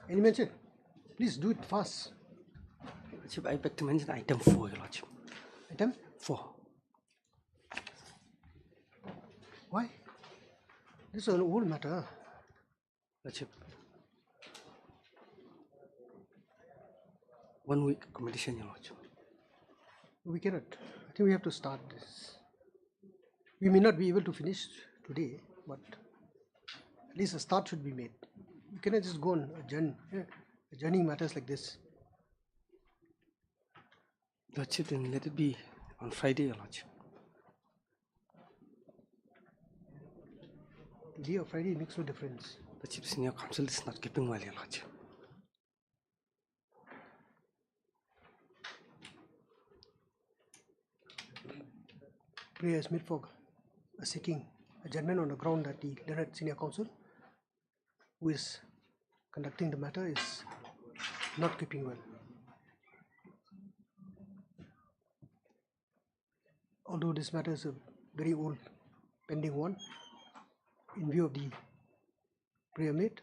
Any mention? Please do it fast. Lordship, I beg to mention item 4, Your Lordship. Item? 4. Why? This is an old matter. Lordship. 1 week accommodation, Your Lordship. We cannot. I think we have to start this. We may not be able to finish today, but at least a start should be made. We cannot just go on adjourning matters like this. Lordship, then let it be on Friday, Your Lordship. Today or Friday makes no difference. Lordship, senior counsel is not keeping well, Your Lordship. Prayer is made for seeking adjournment on the ground that the learned senior counsel who is conducting the matter is not keeping well. Although this matter is a very old pending one, in view of the prayer made,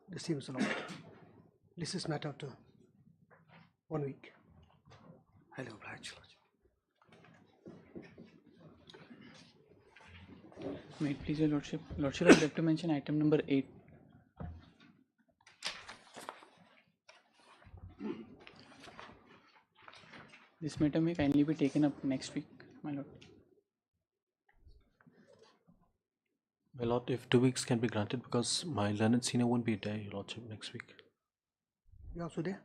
this seems allowed. This is matter after 1 week. Highly obliged, Lordship. May it please your Lordship. Lordship, I would like to mention item number 8. This matter may kindly be taken up next week, my Lord. My Lord, if 2 weeks can be granted, because my learned senior won't be there, Your Lordship, next week. You are also there?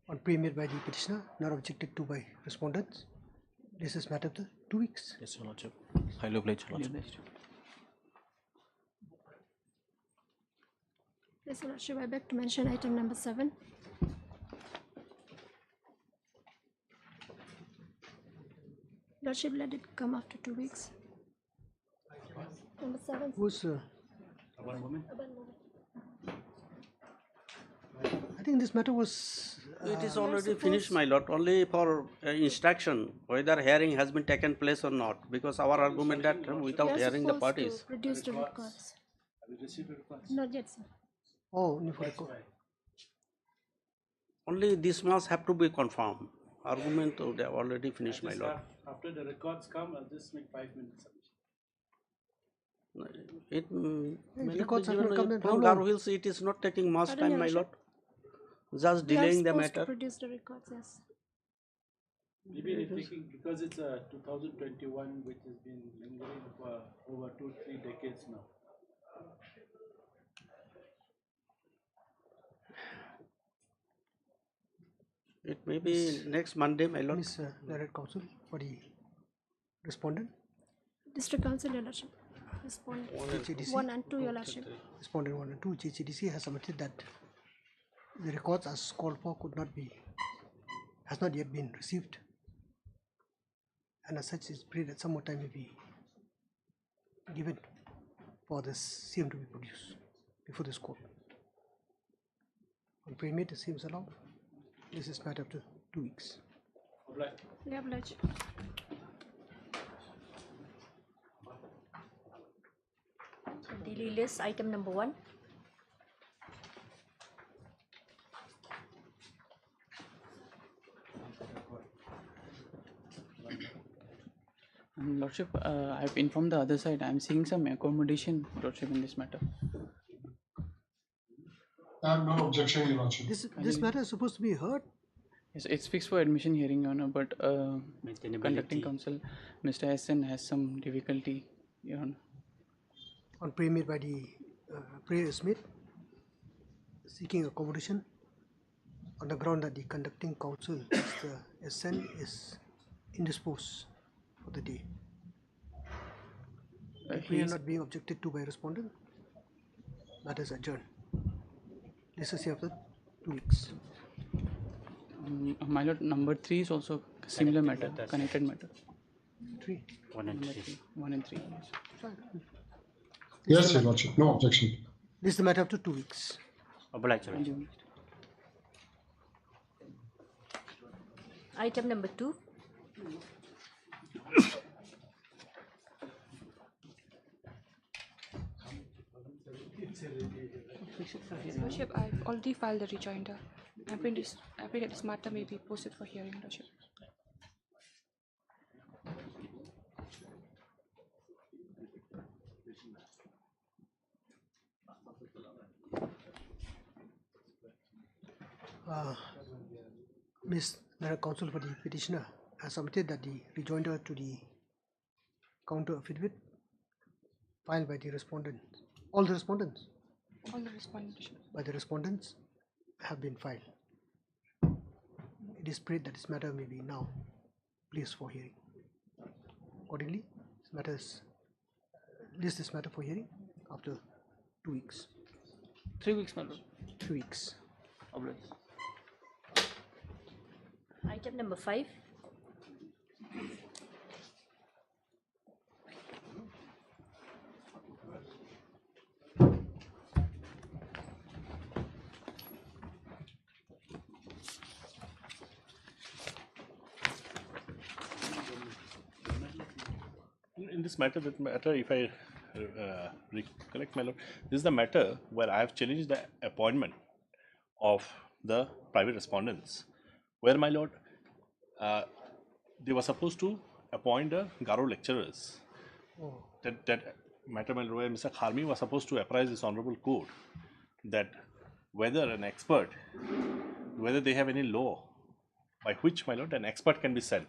On prayer made by the petitioner, not objected to by respondents. This is matter after 2 weeks. Yes, Your Lordship. Highly obliged, Your Lordship. Yes, Your Lordship, I beg to mention item number 7. Lordship, let it come after 2 weeks. Number 7. Who's I think this matter was It is already finished, my lord, only for instruction whether hearing has been taken place or not, because our argument that without hearing the parties. Produce the records. Have you received the records? Not yet, sir. only for record. Only this must have to be confirmed. Argument they have already finished, my lord. After the records come, I'll just make 5 minutes submission. It may records not have be not come given in. How from long? Garhills, it is not taking much Pardon, time, Your my lord. Lordship? Just We are delaying the supposed to matter. produce the records, yes. Maybe they're taking, because it's a 2021 which has been lingering for over 2-3 decades now. It may be next Monday, my lord. Miss Direct Counsel for the respondent. District Council, Your Lordship. Respond. JCDC. 1 and 2, Your Lordship. Respondent 1 and 2. JCDC has submitted that the records as called for has not yet been received, and as such is prayed that some more time may be given for this CM to be produced before this court. On pre-made, it seems allowed. This is matter up to 2 weeks. We oblige. Daily list, item number 1. Lordship, I have informed the other side. I am seeking some accommodation, Lordship, in this matter. I have no objection, Your Lordship. This matter is supposed to be heard. Yes, it's fixed for admission hearing, Your Honor, but conducting counsel, Mr. SN, has some difficulty, Your Honor. On prayer made by the prayer is made, seeking accommodation on the ground that the conducting counsel, Mr. SN, is indisposed for the day. Prayer not being objected to by respondent, that is adjourned. This is after 2 weeks. My Lord, number 3 is also a similar matter, connected matter. 3. 1 and 3. 1 and 3, yes. Fine. Yes, Your Lordship, no objection. This is the matter after 2 weeks. Obliged. Item number 2. Lordship, I've already filed the rejoinder. I pray that this matter may be posted for hearing, Lordship. Ms. Counsel for the petitioner has submitted that the rejoinder to the counter affidavit filed by the respondent, all the respondents, All the respondents. by the respondents have been filed. It is prayed that this matter may be now placed for hearing. Accordingly, list this matter for hearing after 2 weeks. 3 weeks, my lord. 3 weeks. Obvious. Item number 5. In this matter, if I recollect, my lord, this is the matter where I have challenged the appointment of the private respondents, where, my lord, they were supposed to appoint the Garo lecturers. That matter, my lord, where Mr. Kharmi was supposed to apprise this honorable court that whether an expert, whether they have any law by which, my lord, an expert can be sent.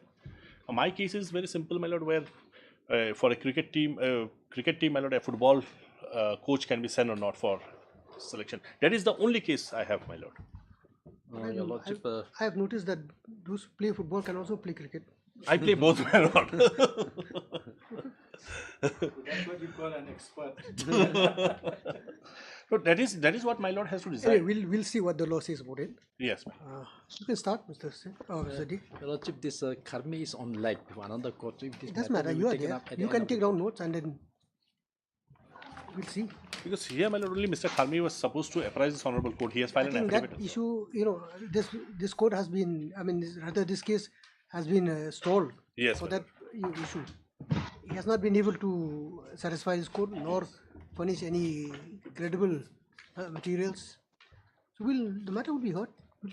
My case is very simple, my lord, where for a cricket team, my lord, a football coach can be sent or not for selection. That is the only case I have, my lord. Your Lordship, I have noticed that those who play football can also play cricket. I play both, my lord. That's what you call an expert. No, that is what my lord has to decide. Anyway, we'll see what the law says about it. Yes, ma'am. You can start, Mr. Singh. Mr. D. Your Lordship, this Kharmi is on live with another court. So if this It doesn't matter matter. will You be are taken there. up at the You end can of take the down notes and then we'll see. Because here, my lord, only Mr. Kharmi was supposed to apprise this honorable court. He has filed I an think affidavit. that issue, this court has been, this case has been stalled Yes, for my that issue. He has not been able to satisfy his court nor furnish any credible materials. So the matter will be heard. We'll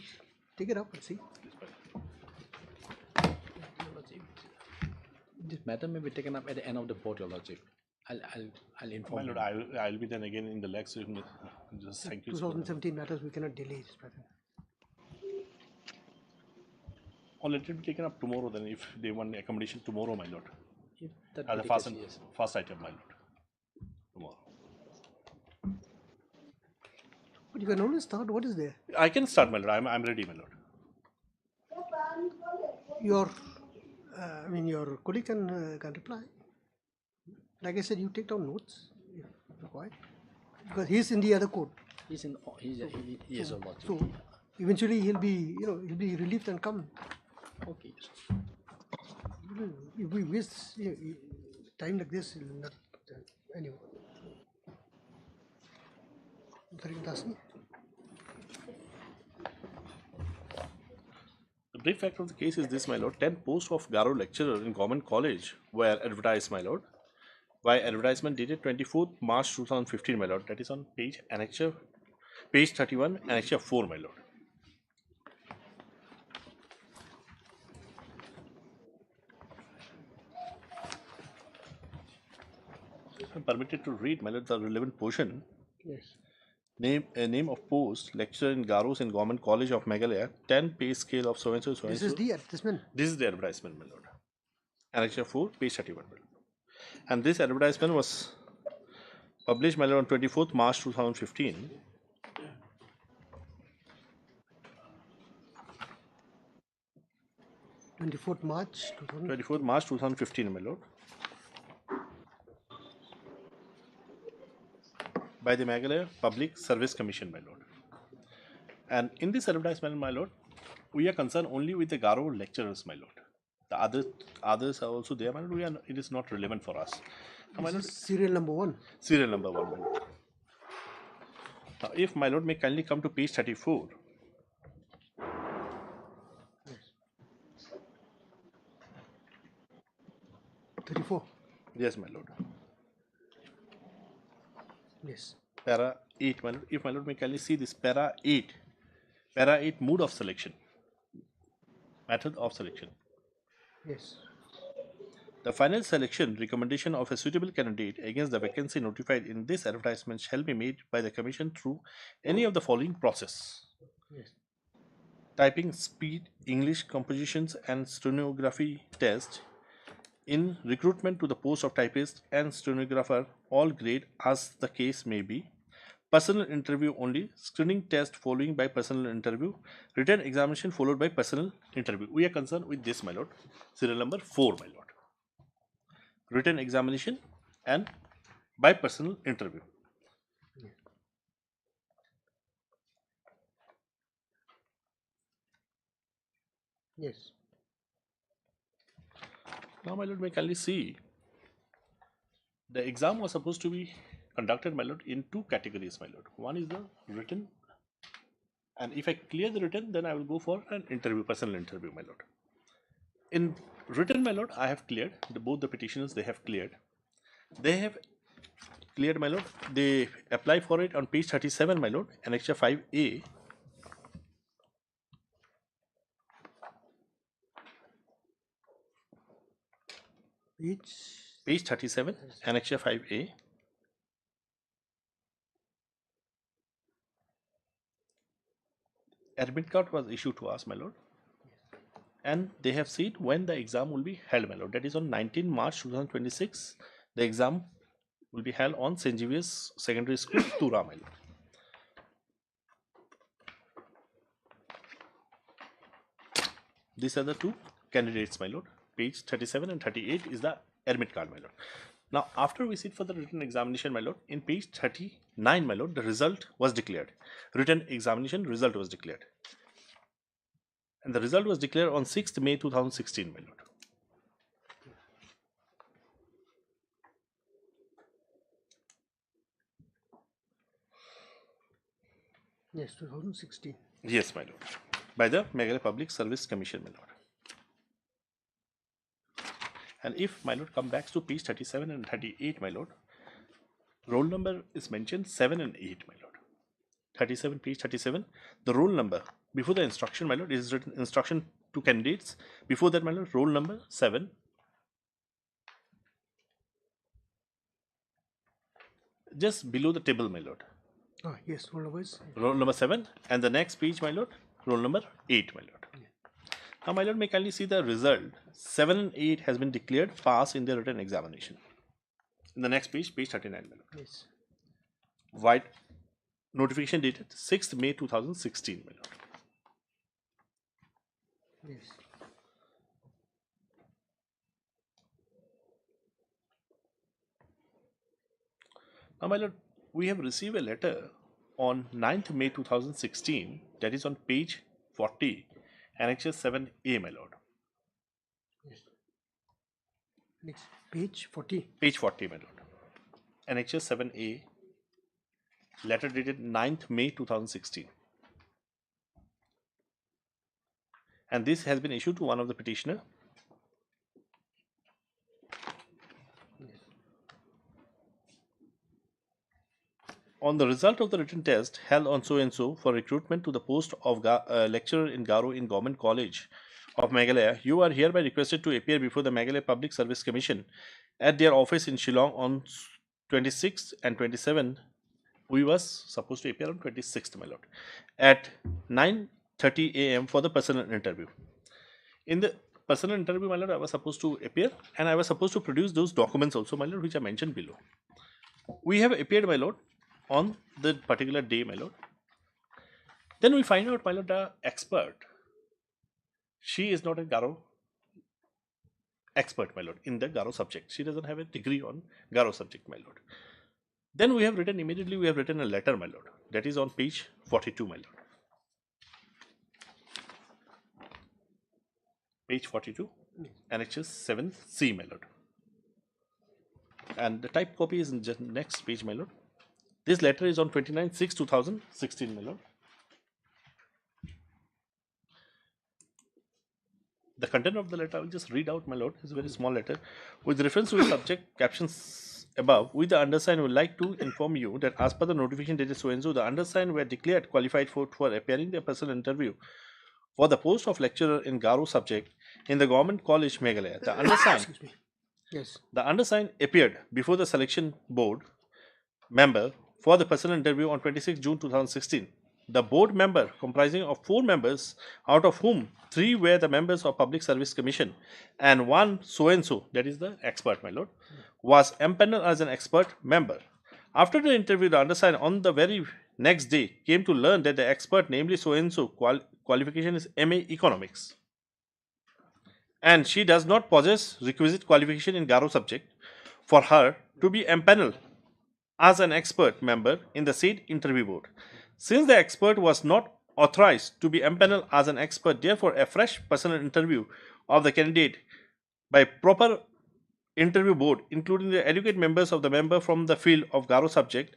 take it up and see. This matter may be taken up at the end of the board, Your Lordship. I'll inform My lord, I'll be then again in the legs. Just thank you. 2017 matters we cannot delay this matter. Or let it be taken up tomorrow then, if they want accommodation tomorrow, my lord. If that As a be the fast, case, yes. fast item, my lord. Tomorrow. But you can always start. What is there? I can start, my lord. I'm ready, my lord. Your colleague can reply. Like I said, you take down notes if required, because he's in the other court. He's in. He is Your Lordship. So eventually he'll be relieved and come. Okay. If we waste time like this, it'll not anyway. The brief fact of the case is this, my lord. 10 posts of Garo lecturer in government college were advertised, my lord, by advertisement dated 24th March 2015, my lord. That is on page 31, annexure 4, my lord. I'm permitted to read, my lord, the relevant portion. Yes. Name of post, lecturer in Garos in Government College of Meghalaya, 10 pay scale of so-and-so, so-and-so. This is the advertisement. This is the advertisement, my lord. Annexure 4, page 31, my lord. And this advertisement was published, my lord, on 24th March 2015. March 24th March 2015, my lord. By the Meghalaya Public Service Commission, my lord. And in this advertisement, my lord, we are concerned only with the Garo lecturers, my lord. The others are also there, my lord. It is not relevant for us. This is serial number 1. Serial number 1, my lord. Now, if my lord may kindly come to page 34. Yes. 34. Yes, my lord. Yes. para 8, my lord. If my lord may kindly see this para 8 mode of selection, method of selection. Yes. The final selection recommendation of a suitable candidate against the vacancy notified in this advertisement shall be made by the Commission through any of the following process: Yes. typing speed, English compositions and stenography test, in recruitment to the post of typist and stenographer, all grade as the case may be, personal interview only, screening test following by personal interview, written examination followed by personal interview. We are concerned with this, my lord. Serial number 4, my lord. Written examination and by personal interview. Yes. Now, my lord, may kindly see, the exam was supposed to be conducted, my lord, in 2 categories, my lord. One is the written, and if I clear the written, then I will go for an interview, personal interview, my lord. In written, my lord, I have cleared, both the petitioners, they have cleared. They have cleared, my lord. They apply for it on page 37, my lord, Annexure 5A. Page 37, Annexure 5A. Admit card was issued to us, my lord. And they have said when the exam will be held, my lord. That is on 19 March 2026. The exam will be held on St. Xavier's Secondary School, Tura, my lord. These are the 2 candidates, my lord. Page 37 and 38 is the admit card, my lord. Now, after we sit for the written examination, my lord, in page 39, my lord, the result was declared. Written examination result was declared. And the result was declared on 6th May 2016, my lord. Yes, 2016. Yes, my lord. By the Meghalaya Public Service Commission, my lord. And if, my lord, come back to page 37 and 38, my lord, roll number is mentioned 7 and 8, my lord. 37, page 37, the roll number before the instruction, my lord, is written instruction to candidates. Before that, my lord, roll number 7. Just below the table, my lord. Ah, yes, roll numbers. Roll number 7, and the next page, my lord, roll number 8, my lord. Now, my lord, may kindly see the result. 7 and 8 has been declared pass in the written examination. In the next page, page 39, my lord. Yes. White notification dated 6th May 2016, my lord. Yes. Now, my lord, we have received a letter on 9th May 2016, that is on page 40, Annexure 7A, my lord. Yes. Next, page 40. Page 40, my lord. Annexure 7A, letter dated 9th May 2016. And this has been issued to one of the petitioner. On the result of the written test held on so and so for recruitment to the post of lecturer in Garo in Government College of Meghalaya, you are hereby requested to appear before the Meghalaya Public Service Commission at their office in Shillong on 26th and 27th. We was supposed to appear on 26th, my lord, at 9:30 a.m. for the personal interview. In the personal interview, my lord, I was supposed to appear and I was supposed to produce those documents also, my lord, which I mentioned below. We have appeared, my lord, on the particular day, my lord. Then we find out, my lord, the expert, she is not a Garo expert, my lord, in the Garo subject. She doesn't have a degree on Garo subject, my lord. Then we have written, immediately we have written a letter, my lord. That is on page 42, my lord. Page 42, Annexure 7C, my lord. And the type copy is in the next page, my lord. This letter is on 29/6/2016, my lord. The content of the letter I will just read out, my lord. It's a very small letter. With reference to the subject, captions above, we the undersigned would like to inform you that as per the notification dated so and so, the undersigned were declared qualified for appearing the personal interview for the post of lecturer in Garo subject in the Government College Meghalaya. The undersigned, Excuse me. Yes. the undersigned appeared before the selection board member for the personal interview on 26 June 2016. The board member, comprising of 4 members, out of whom 3 were the members of Public Service Commission and 1 so and so, that is the expert, my lord, was empaneled as an expert member. After the interview, the undersigned on the very next day came to learn that the expert, namely so and so, qualification is MA Economics, and she does not possess requisite qualification in Garo subject for her to be empaneled as an expert member in the said interview board. Since the expert was not authorized to be empaneled as an expert, therefore a fresh personal interview of the candidate by proper interview board, including the adequate members of the member from the field of Garo subject,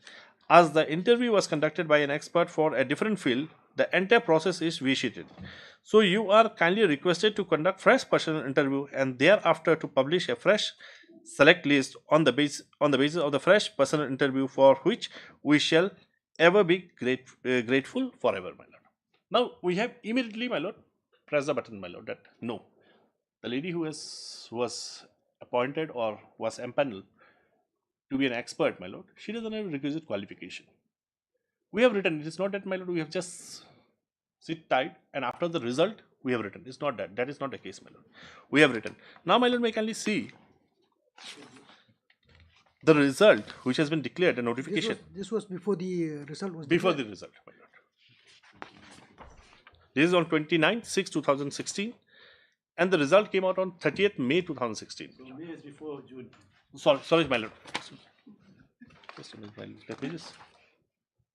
as the interview was conducted by an expert for a different field, the entire process is vitiated. So you are kindly requested to conduct fresh personal interview and thereafter to publish a fresh select list on the basis of the fresh personal interview, for which we shall ever be grateful forever, my lord. Now we have immediately, my lord, press the button, my lord, that no, the lady who was appointed or was empaneled to be an expert, my lord, she doesn't have requisite qualification. We have written, it is not that, my lord, we have just sit tight and after the result we have written. It's not that. That is not the case, my lord. We have written. Now, my lord, may kindly see the result which has been declared, a notification. This was before the result was Before declared. the result, my lord. This is on 29/6/2016 and the result came out on 30th May 2016. So May is before June. Sorry, my lord. Just a minute, my lord. Let me just.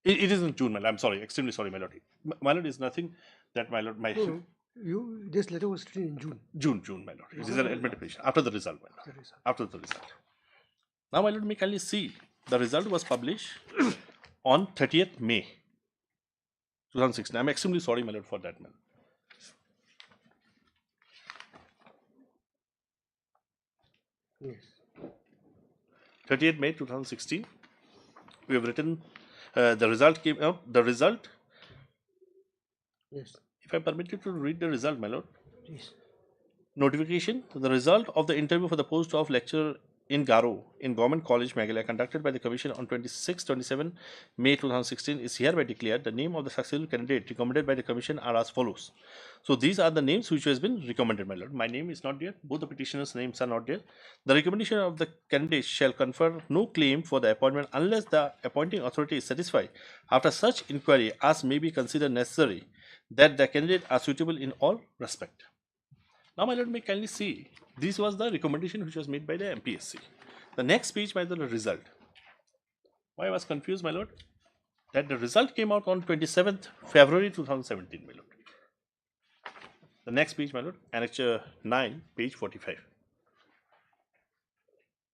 It is in June, my lord. I'm sorry, extremely sorry, my lord. My lord is nothing that, my lord, my No, this letter was written in June. June, my lord. It is an administration after the result, my lord. After the result. Now, my lord, may kindly see the result was published on 30th May 2016. I'm extremely sorry, my lord, for that, my lord. Yes. 30th May 2016. We have written the result came out. The result. Yes. If I permit you to read the result, my lord. Please. Notification. The result of the interview for the post of lecturer in Garo in Government College Meghalaya conducted by the Commission on 26-27 May 2016 is hereby declared. The name of the successful candidate recommended by the Commission are as follows. So these are the names which has been recommended, my lord. My name is not there. Both the petitioners' names are not there. The recommendation of the candidate shall confer no claim for the appointment unless the appointing authority is satisfied after such inquiry as may be considered necessary that the candidate are suitable in all respect. Now, my lord, may kindly see, this was the recommendation which was made by the MPSC. The next page, my lord, the result. Why I was confused, my lord? That the result came out on 27th February 2017, my lord. The next page, my lord, Annexure 9, page 45.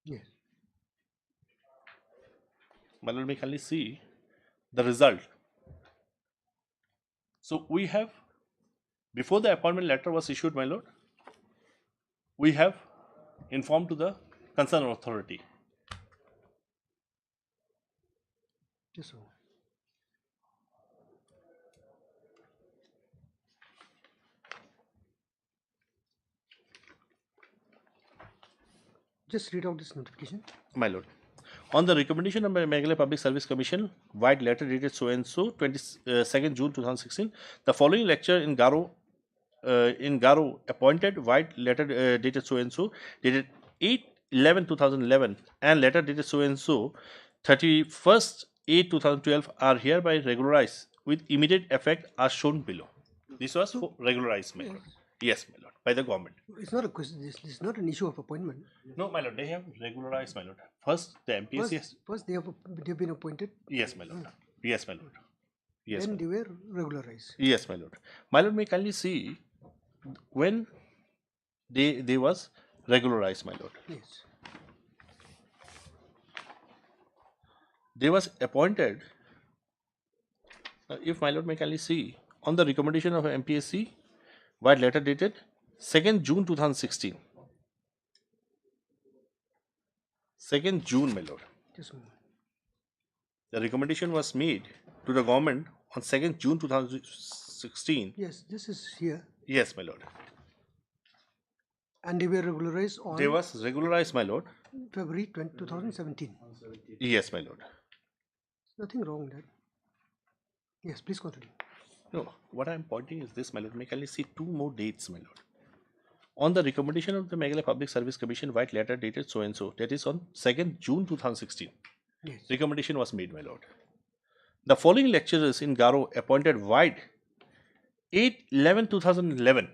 Yes. My lord, may kindly see the result. So we have, before the appointment letter was issued, my lord, we have informed to the concerned authority. Yes, sir. Just read out this notification. My lord. On the recommendation of Meghalaya Public Service Commission, white letter dated so and so, 22nd June 2016, the following lecturer in Garo appointed, white letter dated so and so, dated 8/11/2011, and letter dated so and so, 31st/8/2012 are hereby regularized with immediate effect as shown below. This was for regularized, my lord. Yes, my lord, by the government. It's not a question. This is not an issue of appointment. No, my lord, they have regularized, my lord. First, the MPSC has. First they've been appointed. Yes, my lord. Yes, my lord. Yes, Then my they were regularized. Yes, my lord. My lord, may kindly see when they was regularized, my lord. Yes. They was appointed. If my lord may kindly see on the recommendation of MPSC, white letter dated 2nd June 2016. 2nd June, my lord. Just a moment. The recommendation was made to the government on 2nd June 2016. Yes, this is here. Yes, my lord. And they were regularized on They was regularized, my lord. February 2017. Yes, my lord. Nothing wrong with that. Yes, please continue. No, what I am pointing is this, my lord. May I kindly see 2 more dates, my lord. On the recommendation of the Meghalaya Public Service Commission, white letter dated so and so, that is on 2nd June 2016. Yes. Recommendation was made, my lord. The following lecturers in Garo appointed white 8/11/2011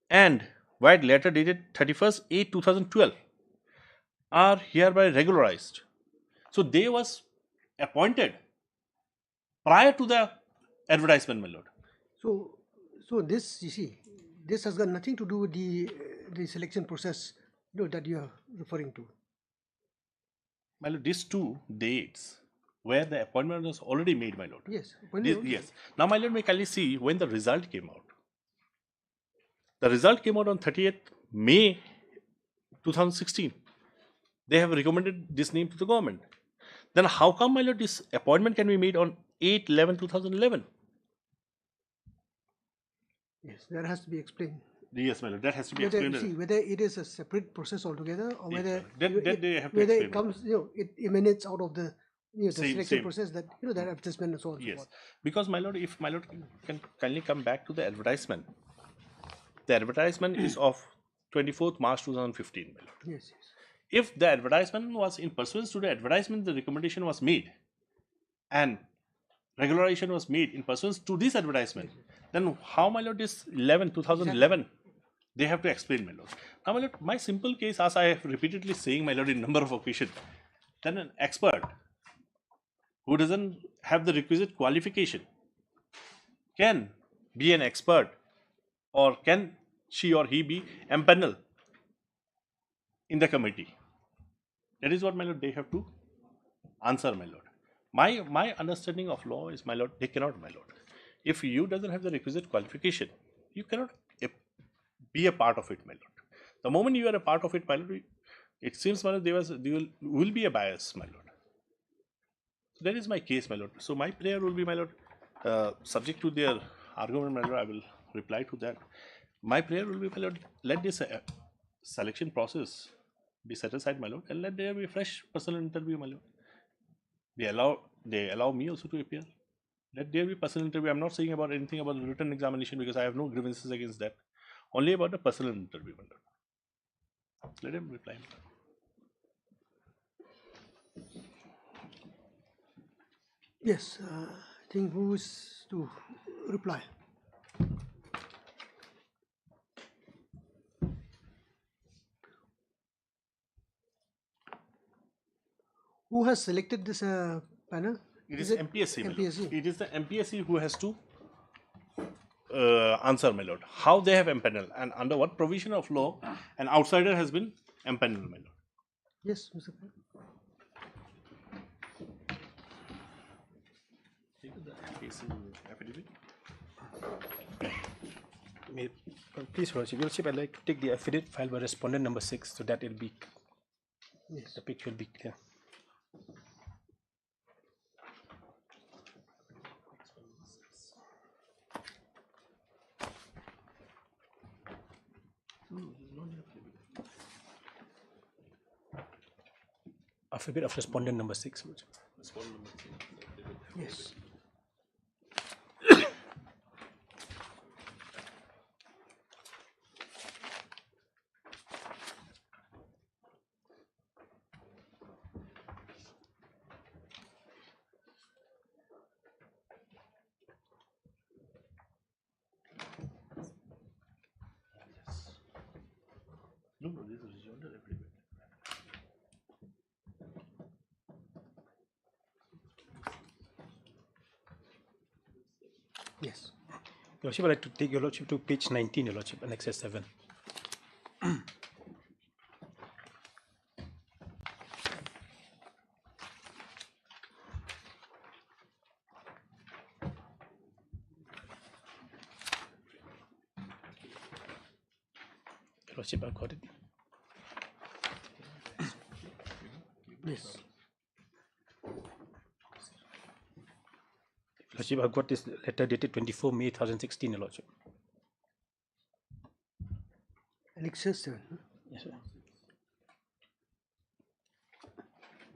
and white letter dated 31st/8/2012 are hereby regularized. So they was appointed prior to the advertisement, my lord. So this, you see, this has got nothing to do with the selection process, that you are referring to. My lord, these 2 dates where the appointment was already made, my lord. Yes. Yes. Now, my lord, may kindly see when the result came out. The result came out on 30th May 2016. They have recommended this name to the government. Then how come, my lord, this appointment can be made on 8/11/2011? Yes, that has to be explained. Yes, my lord, that has to be Whether, explained. whether it is a separate process altogether, or Yes, whether that they have to whether explain. it comes, it emanates out of the the Same- selection same. process, that that advertisement and so on and so Yes, forth. because my lord, if my lord can kindly come back to the advertisement. The advertisement is of 24th March 2015, my lord. Yes, yes. If the advertisement was in pursuance to the advertisement, the recommendation was made and regularization was made in pursuance to this advertisement, then how, my lord, this 2011, they have to explain, my lord. Now, my lord, my simple case, as I have repeatedly saying, my lord, in number of occasions, then an expert who doesn't have the requisite qualification can be an expert, or can she or he be empaneled in the committee? That is what, my lord, they have to answer, my lord. My understanding of law is, my lord, they cannot, my lord. If you doesn't have the requisite qualification, you cannot be a part of it, my lord. The moment you are a part of it, my lord, it seems, my lord, there will be a bias, my lord. So that is my case, my lord. So my prayer will be, my lord, subject to their argument, my lord, I will reply to that. My prayer will be, my lord, let this selection process be set aside, my lord, and let there be a fresh personal interview, my lord. They allow me also to appear. Let there be personal interview. I'm not saying about anything about the written examination, because I have no grievances against that. Only about the personal interview, my lord. Let him reply. Yes, I think who is to reply? Who has selected this panel? It is MPSC, my lord. MPSC? It is the MPSC who has to answer, my lord, how they have empaneled and under what provision of law an outsider has been empaneled, my lord. Yes, Mr. Khan. Please, Your Lordship, I'd like to take the affidavit filed by respondent number 6, so that it'll be, Yes. the picture will be clear. Affidavit of respondent number 6. Yes. No, this is rejoinder affidavit. Yes. Your Lordship, I'd like to take Your Lordship to page 19, Your Lordship, Annexure 7. Your Lordship, I've got it. Yes. Lordship, I've got this letter dated 24 May 2016, Your Lordship. Annexure 7. Yes, sir.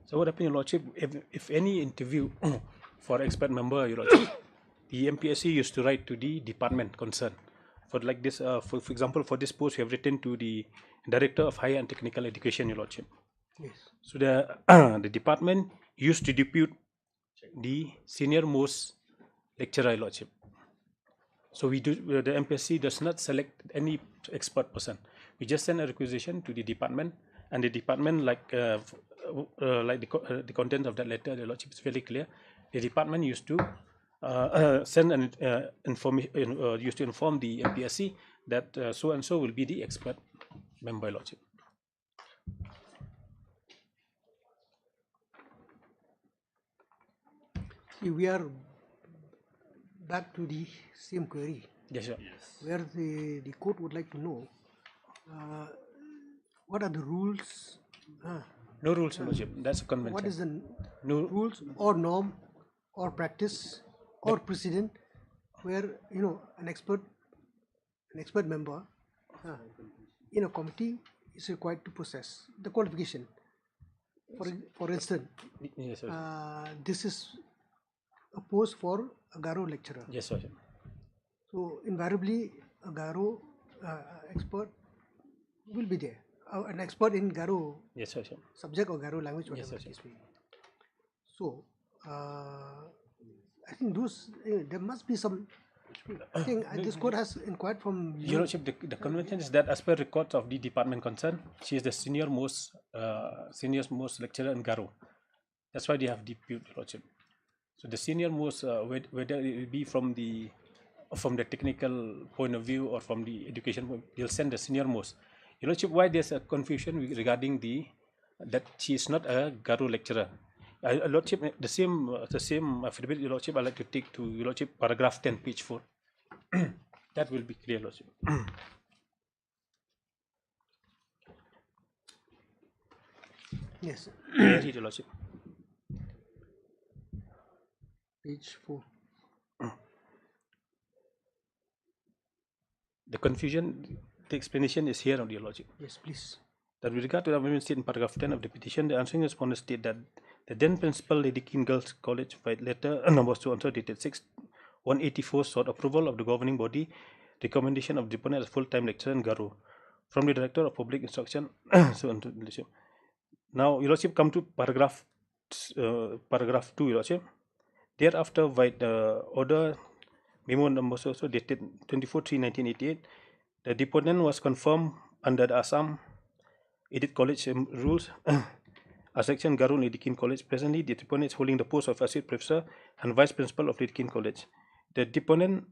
So what happened, Your Lordship, if any interview for expert member, Your Lordship, the MPSC used to write to the department concerned. For like this, for example, for this post, we have written to the Director of Higher and Technical Education, Your Lordship. Yes. So the the department used to depute the senior most lecturer, Your Lordship. So we do, the MPSC does not select any expert person. We just send a requisition to the department, and the department, like the content of that letter, the Lordship is very clear. The department used to send an used to inform the MPSC that so and so will be the expert member, Lordship. See, we are back to the same query. Yes, sir. Where the court would like to know what are the rules. No rules, Lordship. That's a convention. What is the no rules or norm or practice or precedent where an expert member in a committee is required to possess the qualification. For instance, yes, this is a post for a Garo lecturer. Yes, sir. So invariably, a Garo expert will be there. An expert in Garo yes, sir. subject or Garo language, whatever Yes, it is. So I think those there must be some. I think this court has inquired from Your Lordship, the convention is that as per records of the department concerned, she is the senior most lecturer in Garo. That's why they have depute, Your Lordship. So the senior most, whether it will be from the technical point of view or from the education point, they'll send the senior most. Your Lordship, why there's a confusion regarding that she is not a Garo lecturer. Your Lordship, the same affidavit, Your Lordship, I'd like to take to Your Lordship, paragraph 10, page 4. That will be clear, Lordship. Yes. Read, Your Lordship. Page 4. The confusion, the explanation is here, Your Lordship. Yes, please. That with regard to the amendment stated in paragraph 10 of the petition, the answering respondent state that the then principal Lady King Girls College, by letter number 2 answer dated 6/184, sought approval of the governing body recommendation of deponent as full-time lecturer in Garo from the Director of Public Instruction. Now, Your Lordship, come to paragraph 2, Your Lordship. Thereafter, by the order memo number also dated 24/3/1988, the deponent was confirmed under the Assam Edit College rules as section Garo Lady King College. Presently, the deponent is holding the post of associate professor and vice principal of Lady King College. The deponent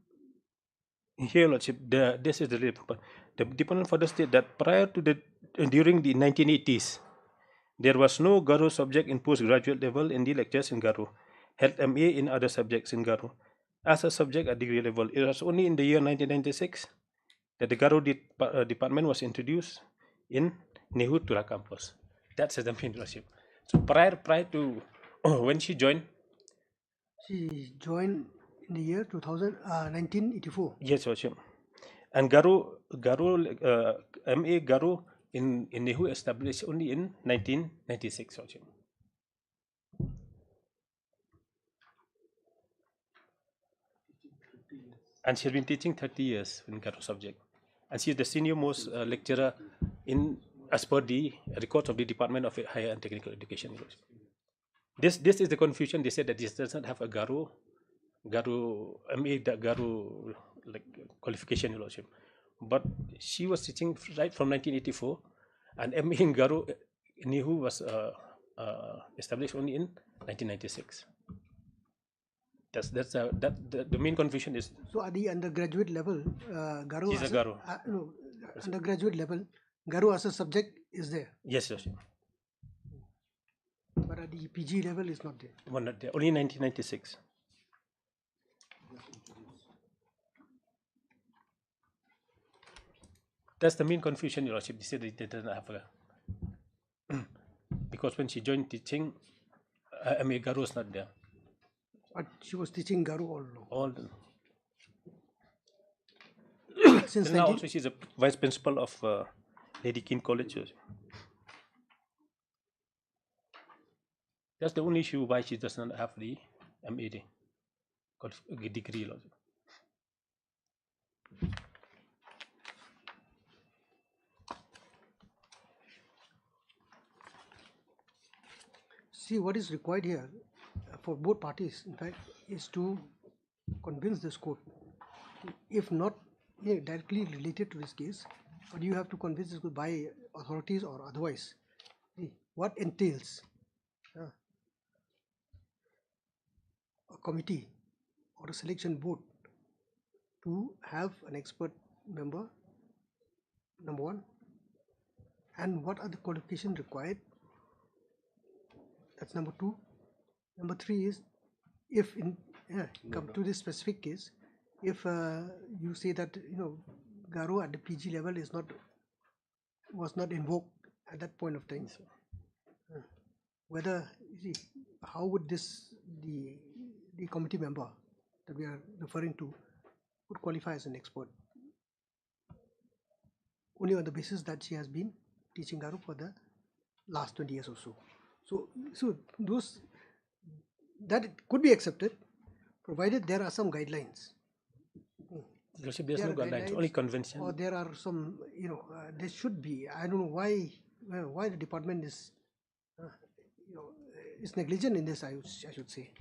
here, Lordship, this is the deponent further state that prior to during the 1980s, there was no Garo subject in postgraduate level in the lectures in Garo, held MA in other subjects in Garo as a subject at degree level. It was only in the year 1996 that the Garo department was introduced in Nehu Tura campus. That's the main, Lordship. So prior to when she joined? She joined in the year 1984. Yes, Lordship. And Garo MA Garo in Nehu established only in 1996, Lordship. And she has been teaching 30 years in Garo subject. And she is the senior most lecturer as per the records of the Department of Higher and Technical Education. This is the confusion. They said that this does not have a Garo MA Garo like qualification, Your Lordship. But she was teaching right from 1984, and MA in Garo Nehu was established only in 1996. The main confusion is. So at the undergraduate level, Garo. She's a Garo. No, undergraduate level, Garo as a subject is there. Yes, Lordship. But at the PG level, is not there. Well, not there. Only 1996. That's the main confusion, Your Lordship. They said they didn't have a because when she joined teaching, MA Garu was not there. But she was teaching Garu all along. All the, Since now 19 also she's a vice principal of Lady King College. That's the only issue why she does not have the MA degree. Also. See, what is required here for both parties, in fact, is to convince this court, if not directly related to this case, but you have to convince this court by authorities or otherwise. See, what entails a committee or a selection board to have an expert member, number one, and what are the qualifications required. That's number two. Number three is, if in come to this specific case, if you say that Garu at the PG level was not invoked at that point of time, whether how would the committee member that we are referring to would qualify as an expert only on the basis that she has been teaching Garu for the last 20 years or so. So those that could be accepted, provided there are some guidelines. There's no guidelines, only convention. Or there are some, there should be. I don't know why the department is, is negligent in this. I should say.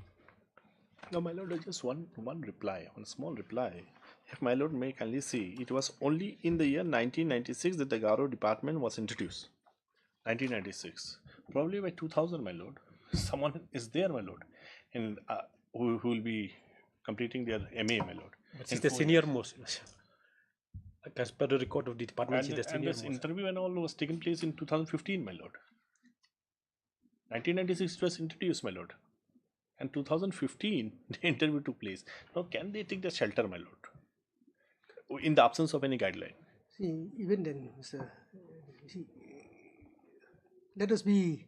No, my lord, just one reply, one small reply. If my lord may kindly see, it was only in the year 1996 that the Garu department was introduced. 1996. Probably by 2000, my lord, someone is there, my lord, and who will be completing their MA, my lord. But she's the senior most. As per the record of the department, she's the senior and this interview and all was taken place in 2015, my lord. 1996 was introduced, my lord, and 2015 the interview took place. Now, can they take the shelter, my lord, in the absence of any guideline? See, even then, sir, see, let us be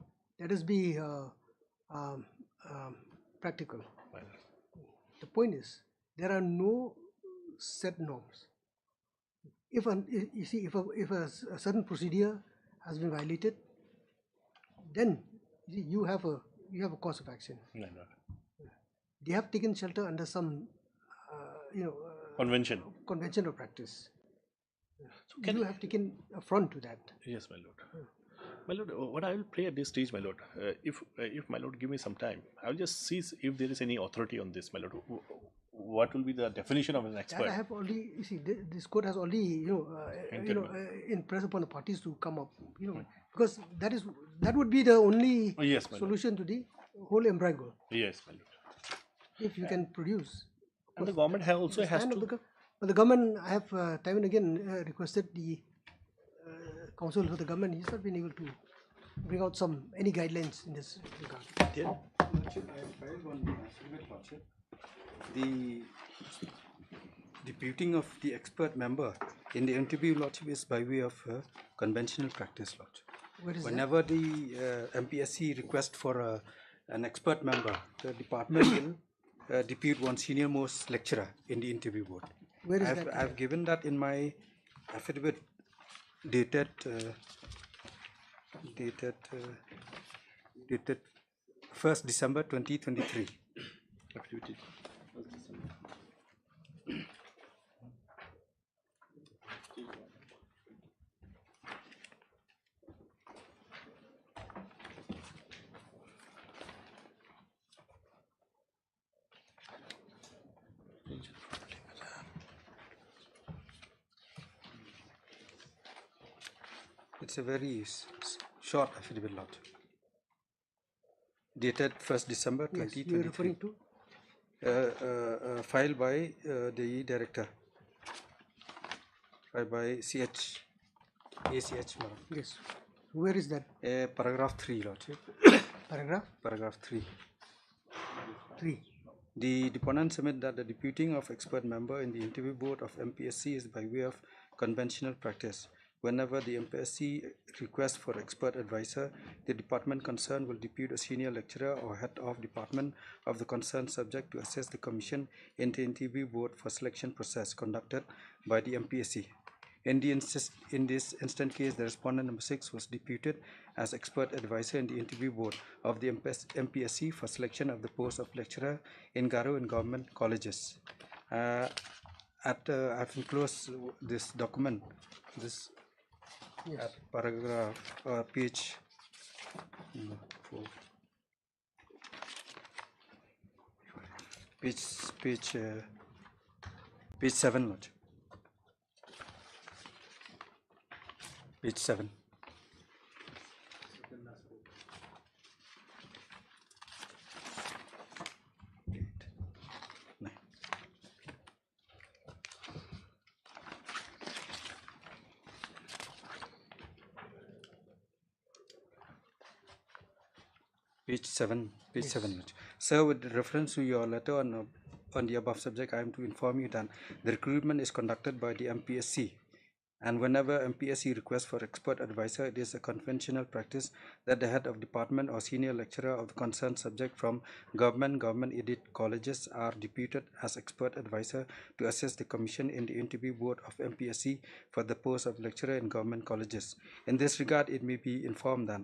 practical. The point is, there are no set norms. If a certain procedure has been violated, then you have a course of action. No. They have taken shelter under some Convention or practice. So you have taken affront to that. Yes, my lord. My lord, what I will play at this stage, my lord, if my lord give me some time, I will just see if there is any authority on this, my lord. What will be the definition of an expert? That I have already, this court has already, impressed upon the parties to come up, because that would be the only solution to the whole embargo. Yes, my lord. If you can produce. And the government also has to. But the government, I have time and again requested the counsel for the government. He's not been able to bring out any guidelines in this regard. Yeah. Lordship, I have filed one affidavit, Lordship. The deputing of the expert member in the interview, Lordship, is by way of conventional practice, Lordship. Whenever the MPSC requests for an expert member, the department will depute one senior most lecturer in the interview board. Where is that? I have given that in my affidavit dated 1st December 2023. Activity. It's a very short affidavit, Lord. Dated 1st December 2023. You are referring to? Filed by the director. Filed by ACH. Yes. Where is that? Paragraph 3, Lordship. Paragraph? Paragraph 3. 3. The deponent submit that the deputing of expert member in the interview board of MPSC is by way of conventional practice. Whenever the MPSC requests for expert advisor, the department concerned will depute a senior lecturer or head of department of the concerned subject to assess the commission in the interview board for selection process conducted by the MPSC. In this instant case, the respondent number 6 was deputed as expert advisor in the interview board of the MPSC for selection of the post of lecturer in Garo and government colleges. I've enclosed this document, this at paragraph, page 4. Page 7, Lord. Page 7. Page 7. Page 7. Sir, with reference to your letter on the above subject, I am to inform you that the recruitment is conducted by the MPSC. And whenever MPSC requests for expert advisor, it is a conventional practice that the head of department or senior lecturer of the concerned subject from government-aided colleges are deputed as expert advisor to assess the commission in the interview board of MPSC for the post of lecturer in government colleges. In this regard, it may be informed that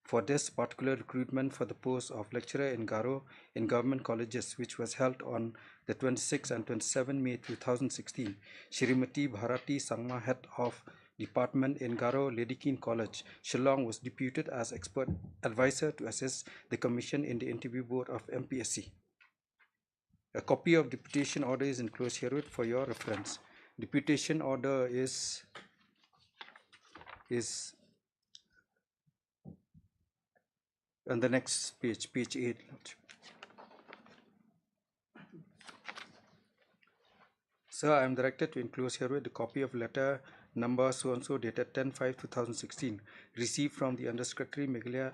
for this particular recruitment for the post of lecturer in Garo in government colleges, which was held on the 26th and 27th May 2016, Shrimati Bharati Sangma, head of department in Garo Ledikin College, Shillong, was deputed as expert advisor to assess the commission in the interview board of MPSC. A copy of deputation order is enclosed herewith for your reference. Deputation order is on the next page, page 8. Sir, I am directed to enclose herewith the copy of letter number so-and-so dated 10/5/2016 received from the Undersecretary Meghalaya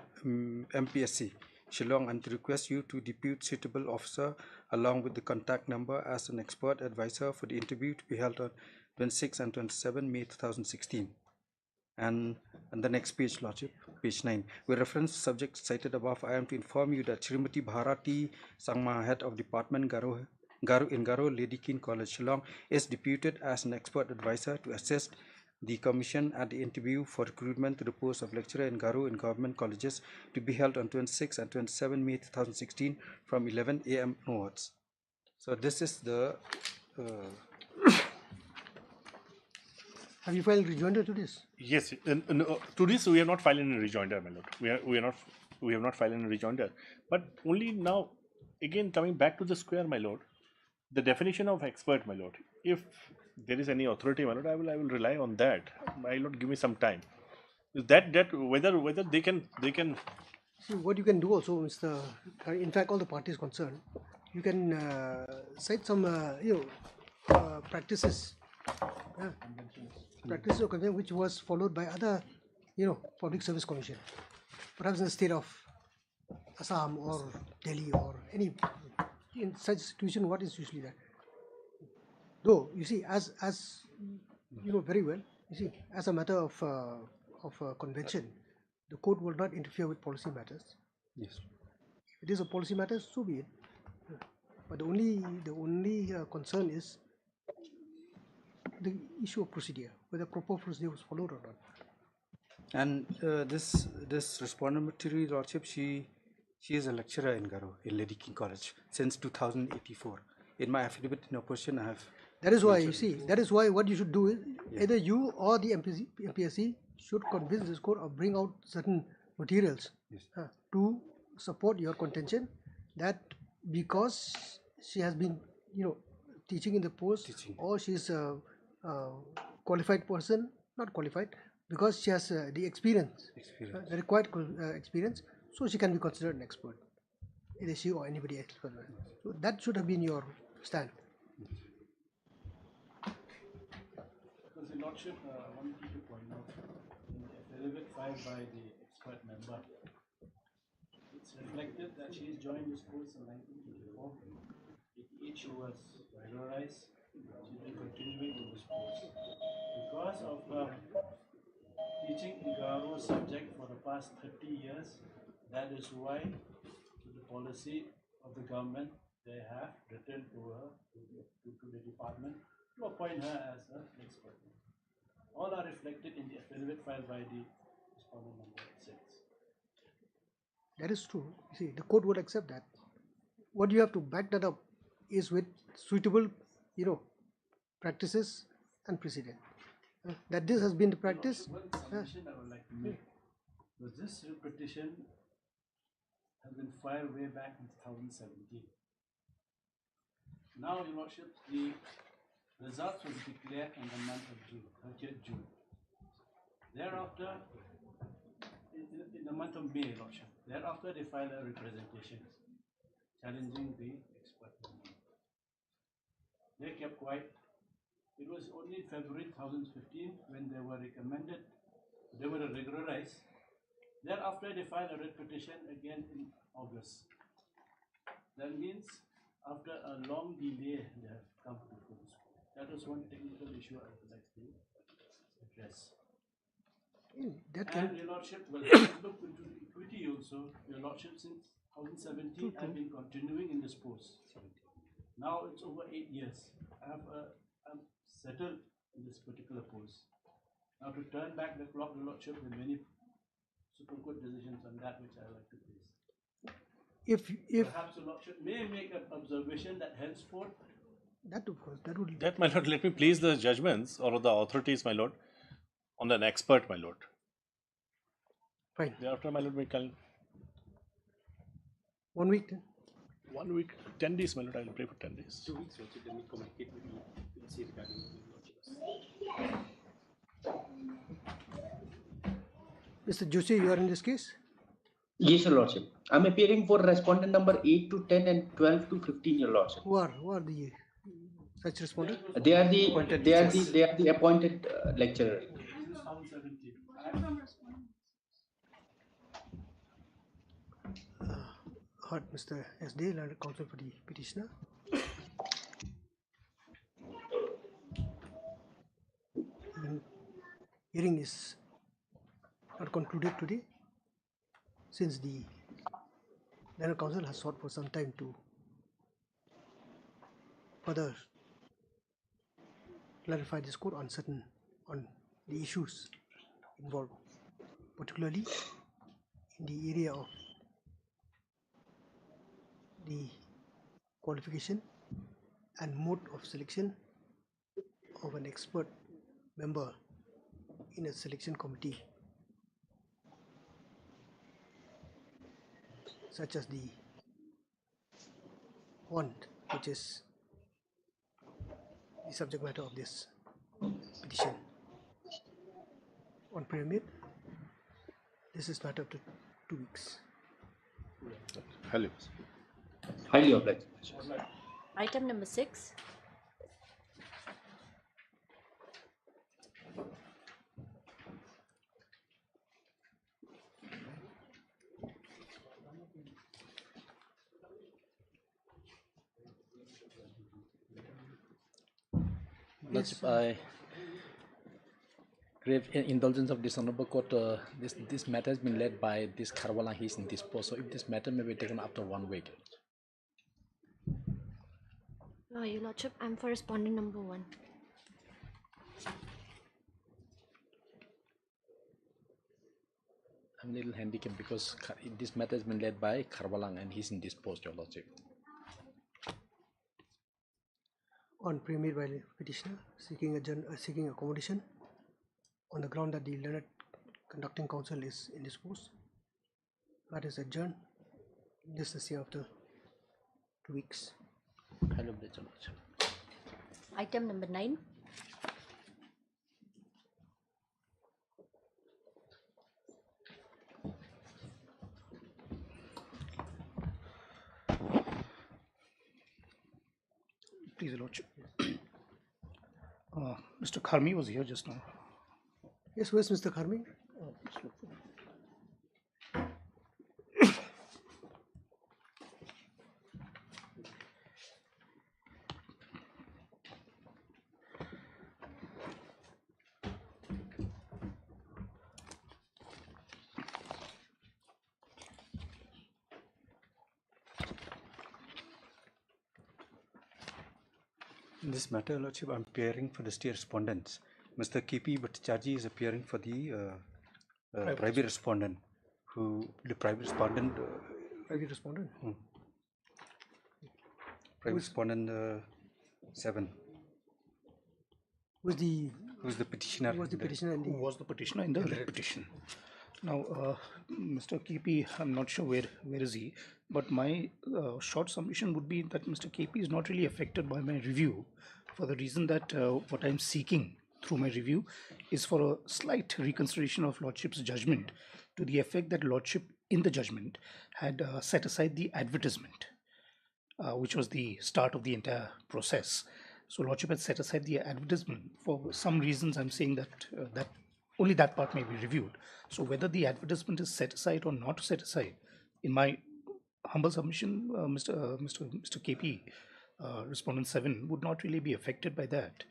MPSC, Shillong, and to request you to depute suitable officer along with the contact number as an expert advisor for the interview to be held on 26 and 27 May 2016. And on the next page, Lordship, page 9. With reference to subject cited above, I am to inform you that Shrimati Bharati Sangma, head of department in Garo Ledikin College, Shillong, is deputed as an expert advisor to assist the commission at the interview for recruitment to the post of lecturer in Garo in government colleges to be held on 26 and 27 May 2016 from 11 a.m. onwards. So this is the Have you filed rejoinder to this? Yes, to this we have not filed any rejoinder, my lord. We have not filed any rejoinder. But only now, again coming back to the square, my lord, the definition of expert, my lord. If there is any authority, my lord, I will rely on that. My lord, give me some time. That whether they can. See, what you can do also, Mr. In fact, all the parties concerned, you can cite some practices. Practices of contempt which was followed by other, public service commission, perhaps in the state of Assam or Delhi or any. In such situation, what is usually that? Though you see, as you know very well, you see, as a matter of convention, the court will not interfere with policy matters. Yes. If it is a policy matter, so be it. But the only concern is the issue of procedure, whether proper procedure was followed or not. And this respondent material, Lordship, she is a lecturer in Garo in Ledikin College since 2084. In my affidavit in opposition, I have. That is why you see. That is why what you should do is either you or the MPSC should convince this court or bring out certain materials to support your contention that because she has been teaching in the post or she is a qualified person, not qualified, because she has the experience. The required experience, so she can be considered an expert, either she or anybody else. So that should have been your stand. Because the Lordship, one thing to point out, in the affidavit filed by the expert member, it's reflected that she has joined this course in 1984. At age she was regularized, she's been continuing in this course. Because of teaching Igaro subject for the past 30 years. That is why the policy of the government, they have written to her, to the department, to appoint her as an expert. All are reflected in the affidavit filed by the respondent number 6. That is true. You see, the court would accept that. What you have to back that up is with suitable, practices and precedent. That this has been the practice. One submission I would like to make was this petition has been filed way back in 2017. Now, Your Lordship, the results will be declared in the month of June, 30th June. Thereafter, in the month of May, Your Lordship, thereafter they filed a representation challenging the expert. They kept quiet. It was only in February 2015 when they were recommended, they were regularized. Thereafter they filed a writ petition again in August. That means after a long delay they have come to full scope. That was one technical issue I would like to address. And Your Lordship will look into equity also. Your Lordship, since 2017 I've been continuing in this post. Now it's over 8 years. I'm settled in this particular post. Now to turn back the clock, Your Lordship, with many Supreme Court decisions on that which I like to place. If Perhaps Your Lordship may make an observation that henceforth. That of course, that would. That, my lord, let me place the judgments or the authorities, my lord, on an expert, my lord. Fine. Thereafter, my lord, we can. 1 week then? 1 week, 10 days, my lord. I will pray for 10 days. 2 weeks, let me communicate with you. We'll see regarding the Mr. Joshi, you are in this case? Yes, Your Lordship. I'm appearing for respondent number 8 to 10 and 12 to 15, Your Lordship. Who are the such respondent? They are the appointed lecturer. Heard Mr. SD, learned counsel for the petitioner. Hearing is not concluded today, since the learned counsel has sought for some time to further clarify this court on the issues involved, particularly in the area of the qualification and mode of selection of an expert member in a selection committee, such as the one which is the subject matter of this petition. On pyramid, this is matter to 2 weeks. Highly obliged. Item number 6. Lordship, I crave indulgence of this honorable court. This matter has been led by this Karwala. He is in this post. So if this matter may be taken after 1 week. Your Lordship, I'm for respondent number 1. I'm a little handicapped because this matter has been led by Karwalang and he's in this post, Your Lordship. On pyramid by the petitioner seeking accommodation on the ground that the learned conducting counsel is in this post. That is adjourned. This is after 2 weeks. Item number 9. Please, Your Lordship. Mr. Kharmi was here just now. Yes, where's Mr. Kharmi? In this matter, Lordship, I'm appearing for the state respondents. Mr. KP Bhattacharjee is appearing for the private respondent. Private respondent? Private respondent 7. Who's the petitioner? Who was the petitioner? Who was the petitioner in the writ petition? Now, Mr. KP, I'm not sure where is he, but my short submission would be that Mr. KP is not really affected by my review, for the reason that what I'm seeking through my review is for a slight reconsideration of Lordship's judgment, to the effect that Lordship in the judgment had set aside the advertisement, which was the start of the entire process. So Lordship had set aside the advertisement. For some reasons, I'm saying that that only that part may be reviewed. So whether the advertisement is set aside or not set aside, in my humble submission, Mr. KP, respondent 7, would not really be affected by that.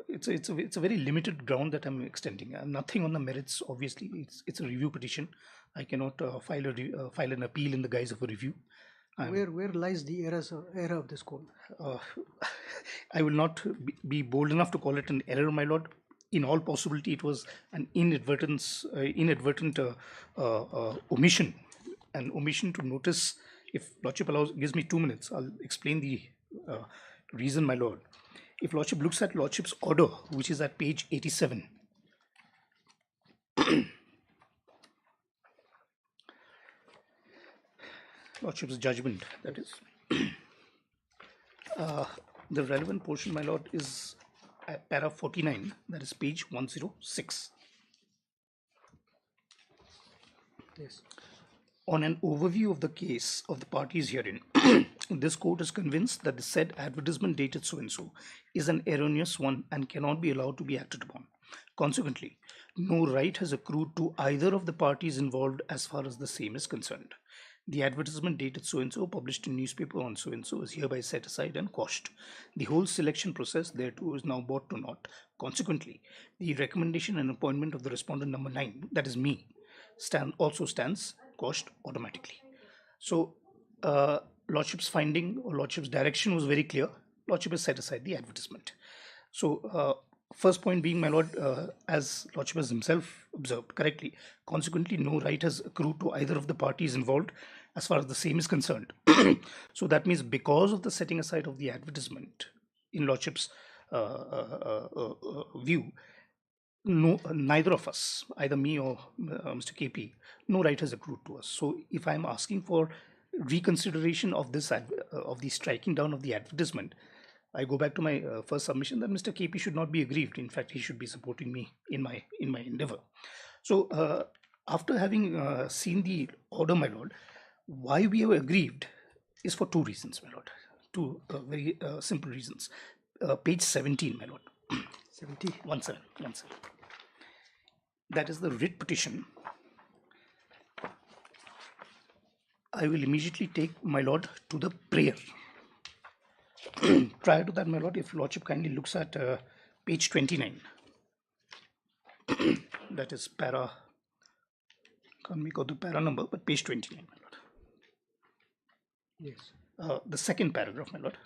It's a very limited ground that I'm extending. Nothing on the merits. Obviously, it's a review petition. I cannot file an appeal in the guise of a review. Where lies the error of this call? I will not be bold enough to call it an error, my lord. In all possibility, it was an inadvertent omission, an omission to notice. If Lordship gives me 2 minutes, I'll explain the reason, my lord. If Lordship looks at Lordship's order, which is at page 87, Lordship's judgment, that is. The relevant portion, my lord, is at para 49, that is page 106. Yes. On an overview of the case of the parties herein, this court is convinced that the said advertisement dated so-and-so is an erroneous one and cannot be allowed to be acted upon. Consequently, no right has accrued to either of the parties involved as far as the same is concerned. The advertisement dated so-and-so, published in newspaper on so-and-so, is hereby set aside and quashed. The whole selection process thereto is now brought to naught. Consequently, the recommendation and appointment of the respondent number 9, that is me, also stands quashed automatically. So, Lordship's finding or Lordship's direction was very clear. Lordship has set aside the advertisement. So, first point being, my lord, as Lordship has himself observed correctly, consequently no right has accrued to either of the parties involved as far as the same is concerned. So that means because of the setting aside of the advertisement, in Lordship's view, neither of us, either me or Mr. KP, no right has accrued to us. So if I'm asking for reconsideration of this of the striking down of the advertisement, I go back to my first submission that Mr. KP should not be aggrieved. In fact, he should be supporting me in my endeavor. So after having seen the order, my lord, why we are aggrieved is for 2 reasons, my lord. 2 very simple reasons. Page 17, my lord. 17. 17. That is the writ petition. I will immediately take, my lord, to the prayer. Prior to that, my lord, if Lordship kindly looks at page 29, that is para, can't make out the para number, but page 29, my lord. Yes. The second paragraph, my lord.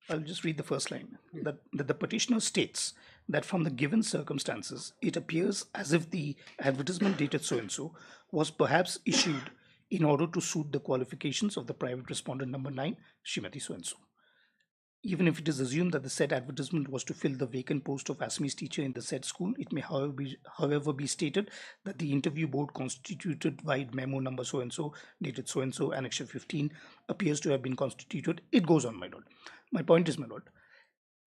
I'll just read the first line. That the petitioner states that from the given circumstances, it appears as if the advertisement dated so-and-so was perhaps issued in order to suit the qualifications of the private respondent number 9, Shrimati so-and-so. Even if it is assumed that the said advertisement was to fill the vacant post of Assamese teacher in the said school, it may however be stated that the interview board constituted vide memo number so-and-so, dated so-and-so, annexure 15, appears to have been constituted. It goes on, my lord. My point is, my lord,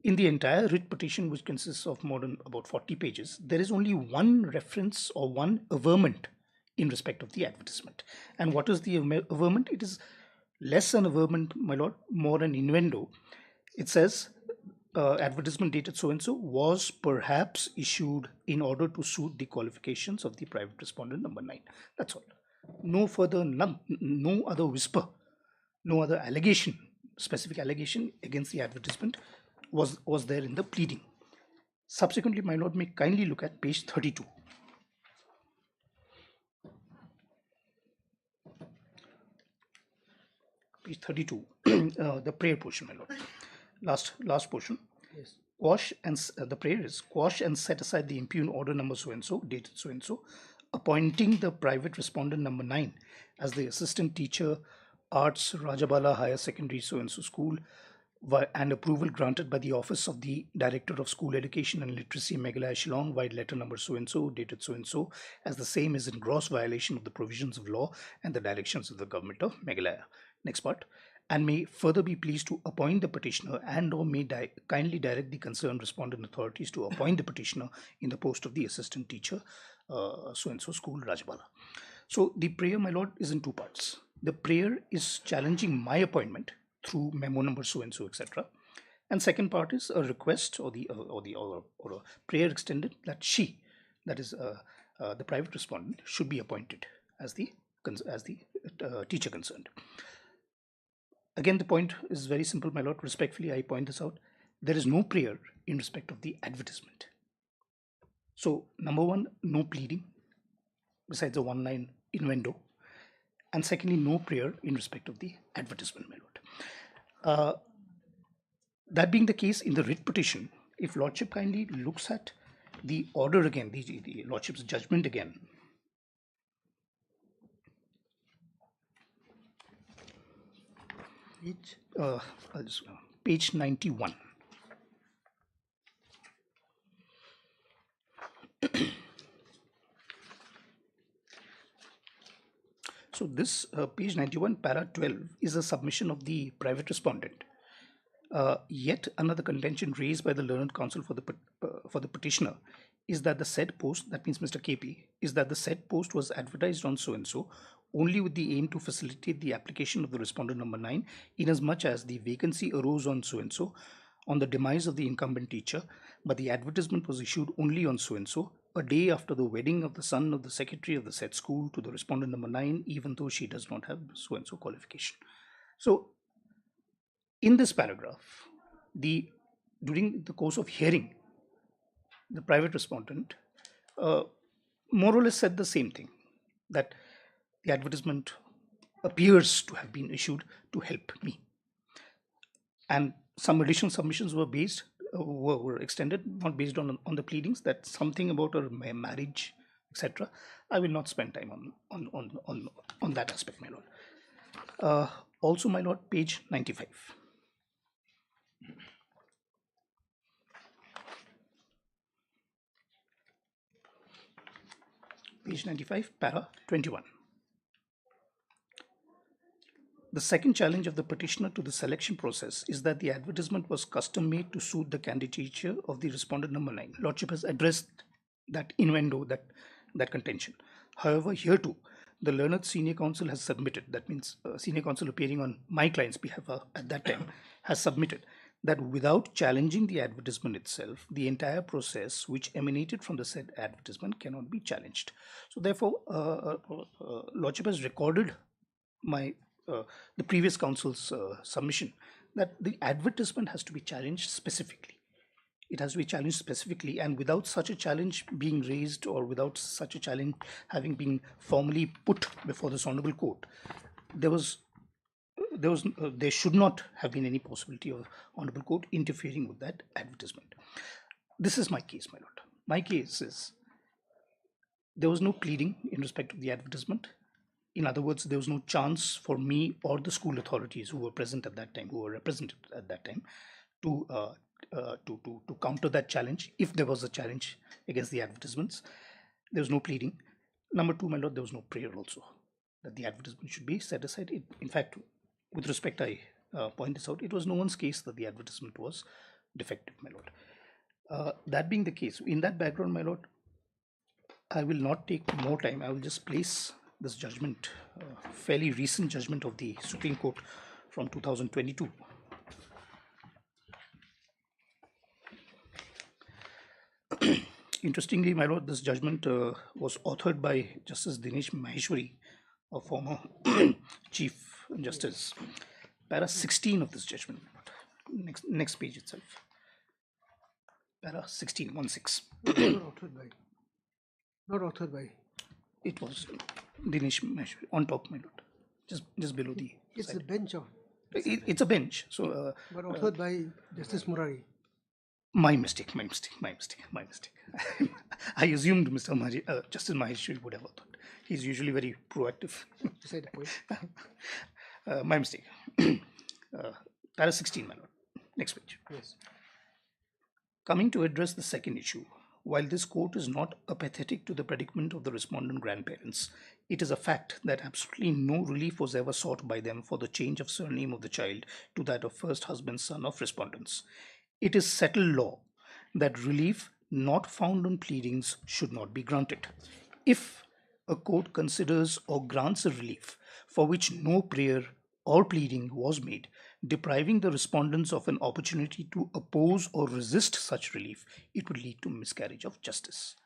in the entire writ petition, which consists of more than about 40 pages, there is only one reference or one averment in respect of the advertisement. And what is the averment? It is less an averment, my lord, more an innuendo. It says advertisement dated so-and-so was perhaps issued in order to suit the qualifications of the private respondent number 9. That's all. No further, no other whisper, no other allegation, specific allegation against the advertisement was there in the pleading. Subsequently, my lord may kindly look at page 32. page 32, the prayer portion, my lord. Last portion. Yes. Quash and the prayer is quash and set aside the impugn order number so and so, dated so and so, appointing the private respondent number 9 as the assistant teacher, Arts, Rajabala Higher Secondary so and so school, and approval granted by the office of the Director of School Education and Literacy, Meghalaya, Shillong, by letter number so and so, dated so and so, as the same is in gross violation of the provisions of law and the directions of the government of Meghalaya. Next part. And may further be pleased to appoint the petitioner and or may kindly direct the concerned respondent authorities to appoint the petitioner in the post of the assistant teacher, so and so school, Rajabala. So the prayer, my lord, is in two parts. The prayer is challenging my appointment through memo number so and so, etc. And second part is a request or a prayer extended that she, that is the private respondent, should be appointed as the teacher concerned. Again, the point is very simple, my lord. Respectfully, I point this out. There is no prayer in respect of the advertisement. So, number one, no pleading, besides the one line innuendo. And secondly, no prayer in respect of the advertisement, my lord. That being the case, in the writ petition, if Lordship kindly looks at the order again, the Lordship's judgment again, page 91. So this page 91, para 12 is a submission of the private respondent. Yet another contention raised by the learned counsel for the petitioner is that the said post, that means Mr. KP, is that the said post was advertised on so and so only with the aim to facilitate the application of the respondent number 9, inasmuch as the vacancy arose on so and so on the demise of the incumbent teacher, but the advertisement was issued only on so and so a day after the wedding of the son of the secretary of the said school to the respondent number 9, even though she does not have so and so qualification. So in this paragraph, during the course of hearing, the private respondent more or less said the same thing, that the advertisement appears to have been issued to help me. And some additional submissions were extended, not based on the pleadings, that something about her marriage, etc. I will not spend time on that aspect, my lord. Also, my lord, page 95. Page 95, para 21. The second challenge of the petitioner to the selection process is that the advertisement was custom made to suit the candidature of the respondent number 9. Lordship has addressed that innuendo, that contention. However, here too, the learned senior counsel has submitted, that means senior counsel appearing on my client's behalf at that time, has submitted that without challenging the advertisement itself, the entire process which emanated from the said advertisement cannot be challenged. So therefore, Lordship has recorded the previous counsel's submission that the advertisement has to be challenged specifically. It has to be challenged specifically, and without such a challenge being raised, or without such a challenge having been formally put before this honorable court, there should not have been any possibility of honorable court interfering with that advertisement. This is my case, my lord. My case is there was no pleading in respect of the advertisement. In other words, there was no chance for me or the school authorities who were present at that time, who were represented at that time, to counter that challenge. If there was a challenge against the advertisements, there was no pleading. Number two, my lord, there was no prayer also that the advertisement should be set aside. In fact, with respect, I point this out, it was no one's case that the advertisement was defective, my lord. That being the case, in that background, my lord, I will not take more time. I will just place this judgment, fairly recent judgment of the Supreme Court from 2022. Interestingly, my lord, this judgment was authored by Justice Dinesh Maheshwari, a former Chief Justice. Para 16 of this judgment, next page itself. Para 16, 16. Not authored by. It was Dinesh Maheshwari on top, my lord, just below the. It's side. the bench of It's a bench. So, but authored by Justice Murari. My mistake. I assumed Mr. Justice Maheshwari would have authored. He's usually very proactive. Beside the point. My mistake. Para 16, my lord. Next page. Yes. Coming to address the second issue, while this court is not apathetic to the predicament of the respondent grandparents, it is a fact that absolutely no relief was ever sought by them for the change of surname of the child to that of first husband's son of respondents. It is settled law that relief not found on pleadings should not be granted. If a court considers or grants a relief for which no prayer or pleading was made, depriving the respondents of an opportunity to oppose or resist such relief, it would lead to miscarriage of justice.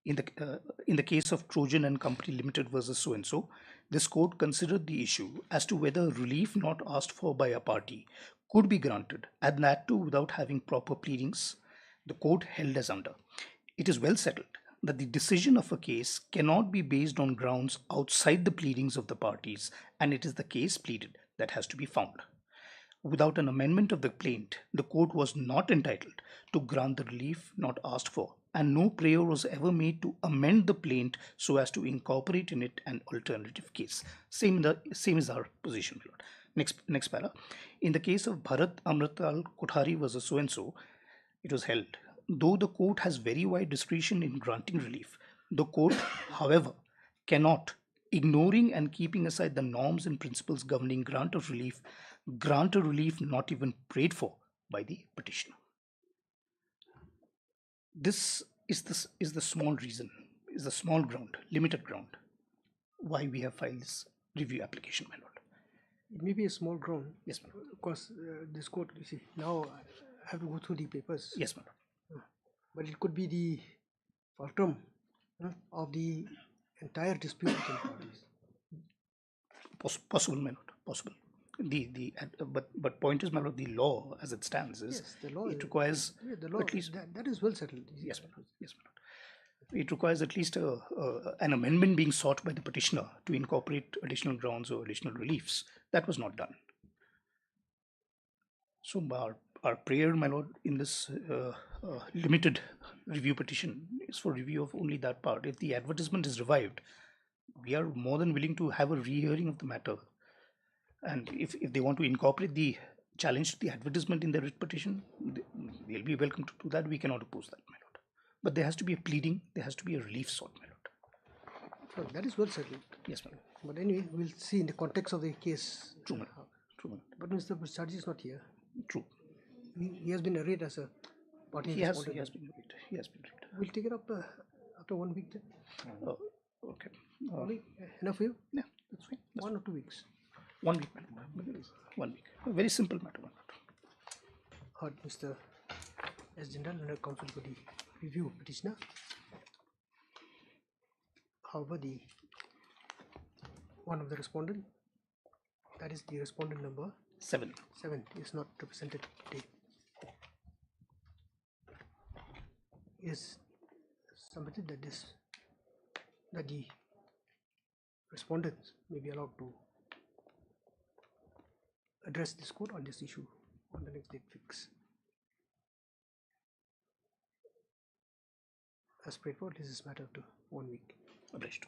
In the case of Trojan and Company Limited versus so-and-so, this court considered the issue as to whether relief not asked for by a party could be granted, and that too without having proper pleadings. The court held as under. It is well settled that the decision of a case cannot be based on grounds outside the pleadings of the parties, and it is the case pleaded that has to be found. Without an amendment of the plaint, the court was not entitled to grant the relief not asked for, and no prayer was ever made to amend the plaint so as to incorporate in it an alternative case. Same is our position, Lord. Next para. In the case of Bharat Amrital Kothari versus so-and-so, it was held. Though the court has very wide discretion in granting relief, the court, however, cannot, ignoring and keeping aside the norms and principles governing grant of relief, grant a relief not even prayed for by the petitioner. This is the small reason, is the small ground, limited ground, why we have filed this review application, my lord. It may be a small ground. Yes, madam. Because this court, you see, now I have to go through the papers. Yes, madam. But it could be the fulcrum of the entire dispute between parties. Possible, my lord. Possible. But point is, my lord, the law as it stands is, yes, the law. It requires the law, at least that is well settled. Yes, my lord. Yes, my lord. It requires at least an amendment being sought by the petitioner to incorporate additional grounds or additional reliefs. That was not done. So our prayer, my lord, in this limited review petition is for review of only that part. If the advertisement is revived, we are more than willing to have a re-hearing of the matter. And if they want to incorporate the challenge to the advertisement in their writ petition, they'll be welcome to do that. We cannot oppose that, my lord. But there has to be a pleading, there has to be a relief sought, my lord. So that is well settled. Yes, madam. But anyway, we'll see in the context of the case. True, madam. True, madam. But Mr. Bhattacharjee is not here. True. He has been arraigned as a party. He has been arraigned. He has been arraigned. We'll take it up after 1 week then. Oh, okay. Enough for you? Yeah, that's fine. That's 1 or 2 weeks? 1 week, madam. 1 week. A very simple matter, madam. Heard Mr. S. General under counsel for the review petitioner. However, one of the respondent, that is the respondent number 7, is not represented today. Is submitted that the respondents may be allowed to address this court on this issue on the next date fix. As prayed for, this is matter to 1 week. Obliged.